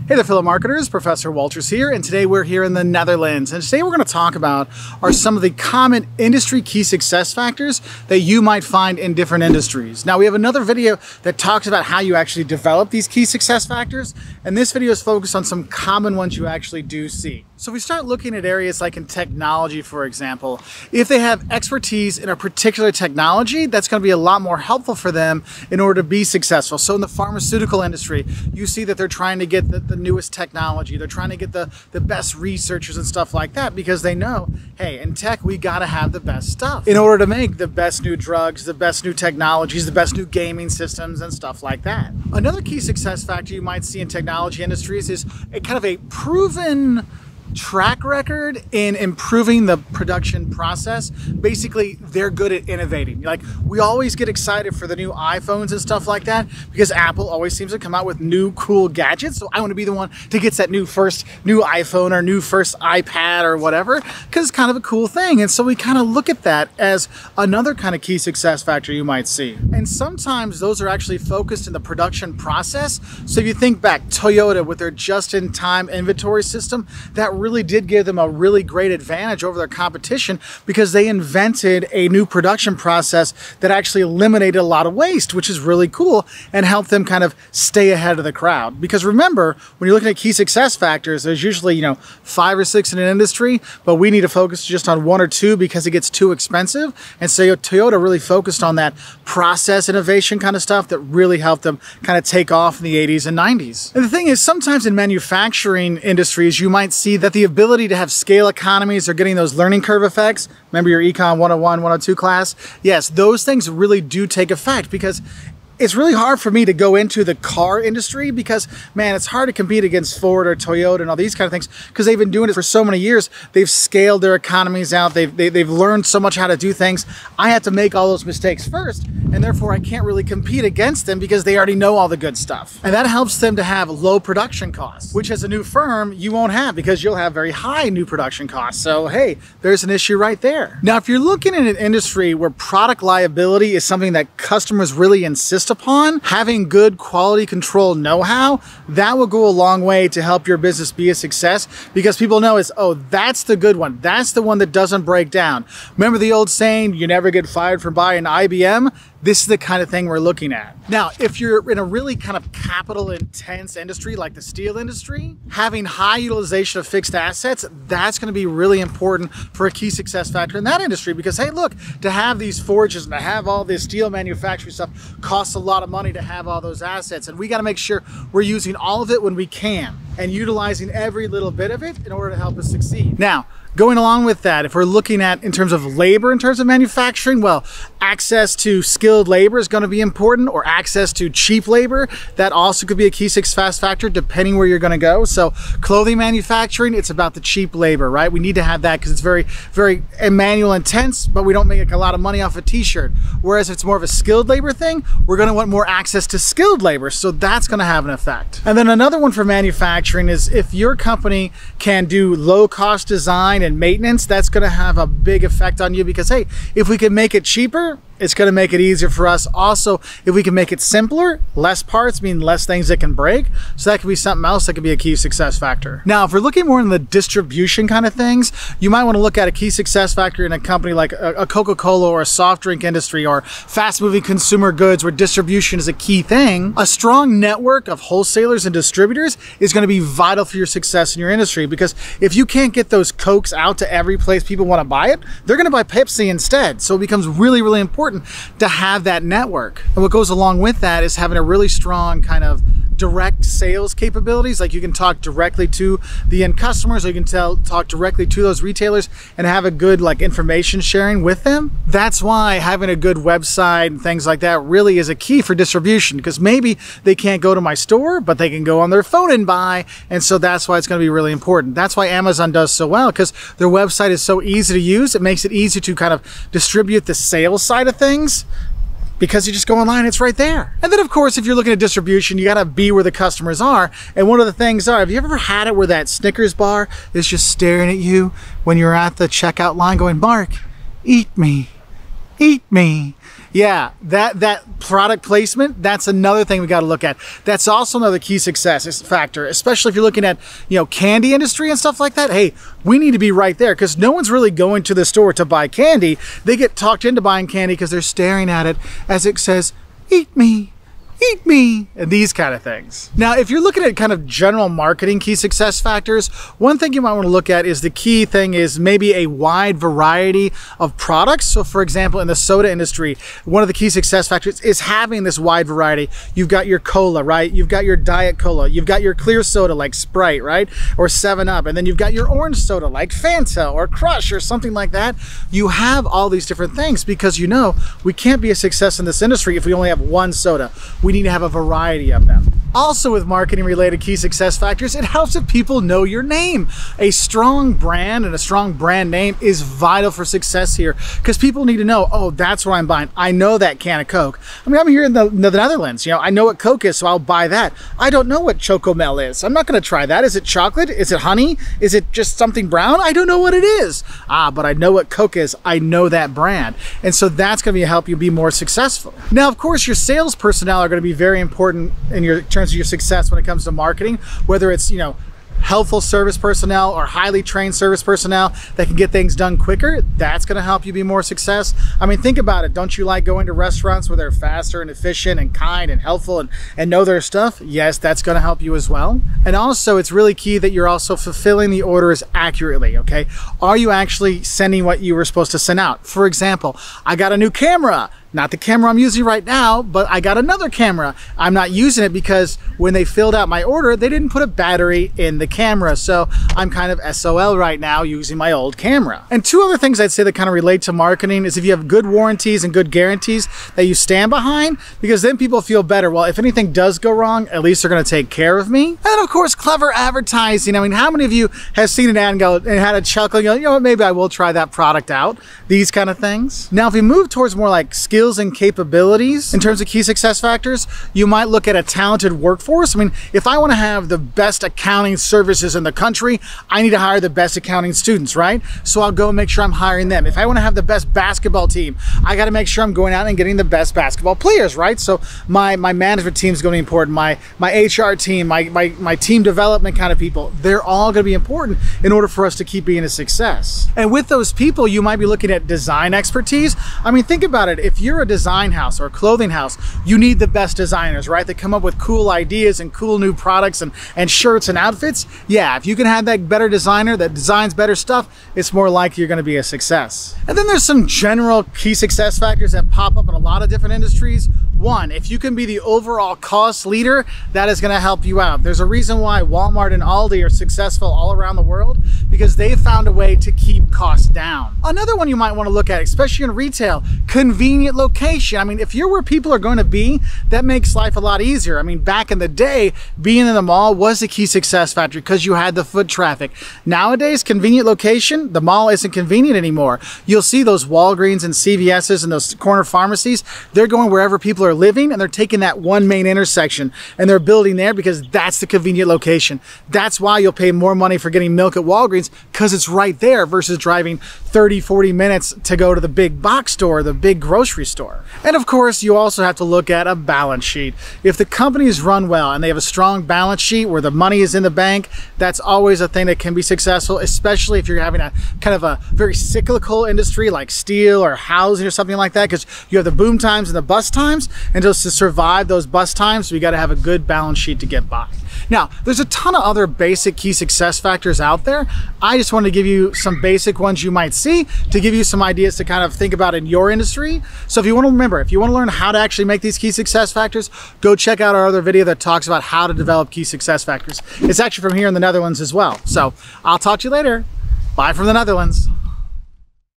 Hey there, fellow marketers, Professor Wolters here, and today we're here in the Netherlands. And today we're going to talk about are some of the common industry key success factors that you might find in different industries. Now, we have another video that talks about how you actually develop these key success factors, and this video is focused on some common ones you actually do see. So if we start looking at areas like in technology, for example, if they have expertise in a particular technology, that's going to be a lot more helpful for them in order to be successful. So in the pharmaceutical industry, you see that they're trying to get the newest technology. They're trying to get the best researchers and stuff like that because they know, hey, in tech, we got to have the best stuff in order to make the best new drugs, the best new technologies, the best new gaming systems and stuff like that. Another key success factor you might see in technology industries is a kind of a proven track record in improving the production process. Basically, they're good at innovating. Like, we always get excited for the new iPhones and stuff like that because Apple always seems to come out with new cool gadgets. So I want to be the one to get that new iPhone or new first iPad or whatever, because it's kind of a cool thing. And so we kind of look at that as another kind of key success factor you might see. And sometimes those are actually focused in the production process. So if you think back, Toyota with their just-in-time inventory system, that really did give them a really great advantage over their competition because they invented a new production process that actually eliminated a lot of waste, which is really cool and helped them kind of stay ahead of the crowd. Because remember, when you're looking at key success factors, there's usually, 5 or 6 in an industry, but we need to focus just on 1 or 2 because it gets too expensive. And so Toyota really focused on that process innovation kind of stuff that really helped them kind of take off in the 80s and 90s. And the thing is, sometimes in manufacturing industries, you might see that the ability to have scale economies or getting those learning curve effects, remember your Econ 101, 102 class? Yes, those things really do take effect because it's really hard for me to go into the car industry because, man, it's hard to compete against Ford or Toyota and all these kind of things because they've been doing it for so many years. They've scaled their economies out. They've learned so much how to do things. I have to make all those mistakes first, and therefore I can't really compete against them because they already know all the good stuff. And that helps them to have low production costs, which as a new firm, you won't have because you'll have very high new production costs. So, hey, there's an issue right there. Now, if you're looking at an industry where product liability is something that customers really insist upon, having good quality control know-how, that will go a long way to help your business be a success because people know oh, that's the good one. That's the one that doesn't break down. Remember the old saying, you never get fired for buying IBM? This is the kind of thing we're looking at. Now, if you're in a really kind of capital intense industry like the steel industry, having high utilization of fixed assets, that's going to be really important for a key success factor in that industry because, hey, look, to have these forges and to have all this steel manufacturing stuff costs a lot of money to have all those assets. And we got to make sure we're using all of it when we can and utilizing every little bit of it in order to help us succeed. Now, going along with that, if we're looking at in terms of labor, in terms of manufacturing, well, access to skilled labor is going to be important, or access to cheap labor. That also could be a key success factor depending where you're going to go. So clothing manufacturing, it's about the cheap labor, right? We need to have that because it's very, very manual intense, but we don't make a lot of money off a t-shirt. Whereas if it's more of a skilled labor thing, we're going to want more access to skilled labor. So that's going to have an effect. And then another one for manufacturing is if your company can do low cost design and maintenance, that's going to have a big effect on you because, hey, if we can make it cheaper, it's going to make it easier for us. Also, if we can make it simpler, less parts mean less things that can break. So that could be something else that could be a key success factor. Now, if we're looking more in the distribution kind of things, you might want to look at a key success factor in a company like a Coca-Cola or a soft drink industry or fast-moving consumer goods where distribution is a key thing. A strong network of wholesalers and distributors is going to be vital for your success in your industry because if you can't get those Cokes out to every place people want to buy it, they're going to buy Pepsi instead. So it becomes really, really important to have that network. And what goes along with that is having a really strong kind of direct sales capabilities. Like you can talk directly to the end customers, or you can talk directly to those retailers and have a good information sharing with them. That's why having a good website and things like that really is a key for distribution because maybe they can't go to my store, but they can go on their phone and buy. And so that's why it's going to be really important. That's why Amazon does so well because their website is so easy to use. It makes it easy to kind of distribute the sales side of things. Because you just go online, it's right there. And then of course, if you're looking at distribution, you gotta be where the customers are. And one of the things have you ever had it where that Snickers bar is just staring at you when you're at the checkout line going, Mark, eat me, eat me. Yeah, that product placement, that's another thing we got to look at. That's also another key success factor, especially if you're looking at, candy industry and stuff like that. Hey, we need to be right there because no one's really going to the store to buy candy. They get talked into buying candy because they're staring at it as it says, eat me. Eat me, and these kind of things. Now, if you're looking at kind of general marketing key success factors, one thing you might want to look at is the key thing is maybe a wide variety of products. So for example, in the soda industry, one of the key success factors is having this wide variety. You've got your cola, right? You've got your diet cola. You've got your clear soda like Sprite, right? Or 7-Up. And then you've got your orange soda like Fanta or Crush or something like that. You have all these different things because we can't be a success in this industry if we only have one soda. We need to have a variety of them. Also with marketing related key success factors, it helps if people know your name. A strong brand and a strong brand name is vital for success here because people need to know, oh, that's what I'm buying. I know that can of Coke. I mean, I'm here in the Netherlands, I know what Coke is, so I'll buy that. I don't know what Chocomel is. I'm not gonna try that. Is it chocolate? Is it honey? Is it just something brown? I don't know what it is. But I know what Coke is. I know that brand. And so that's gonna help you be more successful. Now, of course, your sales personnel are gonna be very important in terms of your success when it comes to marketing, whether it's, helpful service personnel or highly trained service personnel that can get things done quicker. That's going to help you be more success. I mean, think about it. Don't you like going to restaurants where they're faster and efficient and kind and helpful and know their stuff? Yes, that's going to help you as well. And also, it's really key that you're also fulfilling the orders accurately, okay? Are you actually sending what you were supposed to send out? For example, I got a new camera. Not the camera I'm using right now, but I got another camera. I'm not using it because when they filled out my order, they didn't put a battery in the camera. So I'm kind of SOL right now using my old camera. And two other things I'd say that kind of relate to marketing is if you have good warranties and good guarantees that you stand behind, because then people feel better. Well, if anything does go wrong, at least they're gonna take care of me. And of course, clever advertising. I mean, how many of you have seen an ad and go and had a chuckle and go, you know what, maybe I will try that product out. These kind of things. Now, if we move towards more like skills and capabilities in terms of key success factors, you might look at a talented workforce. I mean, if I want to have the best accounting services in the country, I need to hire the best accounting students, right? So I'll go and make sure I'm hiring them. If I want to have the best basketball team, I got to make sure I'm going out and getting the best basketball players, right? So my management team is going to be important. My HR team, my team development kind of people, they're all going to be important in order for us to keep being a success. And with those people, you might be looking at design expertise. I mean, think about it. If you're a design house or a clothing house, you need the best designers, right? They come up with cool ideas and cool new products and shirts and outfits. Yeah, if you can have that better designer that designs better stuff, it's more likely you're going to be a success. And then there's some general key success factors that pop up in a lot of different industries. One, if you can be the overall cost leader, that is going to help you out. There's a reason why Walmart and Aldi are successful all around the world, because they found a way to keep costs down. Another one you might want to look at, especially in retail, convenient location. I mean, if you're where people are going to be, that makes life a lot easier. I mean, back in the day, being in the mall was a key success factor because you had the foot traffic. Nowadays, convenient location, the mall isn't convenient anymore. You'll see those Walgreens and CVS's and those corner pharmacies, they're going wherever people are living, and they're taking that one main intersection and they're building there because that's the convenient location. That's why you'll pay more money for getting milk at Walgreens, because it's right there versus driving 30-40 minutes to go to the big box store, the big grocery store. And of course, you also have to look at a balance sheet. If the company is run well and they have a strong balance sheet where the money is in the bank, that's always a thing that can be successful, especially if you're having a kind of a very cyclical industry like steel or housing or something like that, because you have the boom times and the bust times, and just to survive those bust times, we got to have a good balance sheet to get by. Now, there's a ton of other basic key success factors out there. I just wanted to give you some basic ones you might see to give you some ideas to kind of think about in your industry. So if you want to remember, if you want to learn how to actually make these key success factors, go check out our other video that talks about how to develop key success factors. It's actually from here in the Netherlands as well. So I'll talk to you later. Bye from the Netherlands.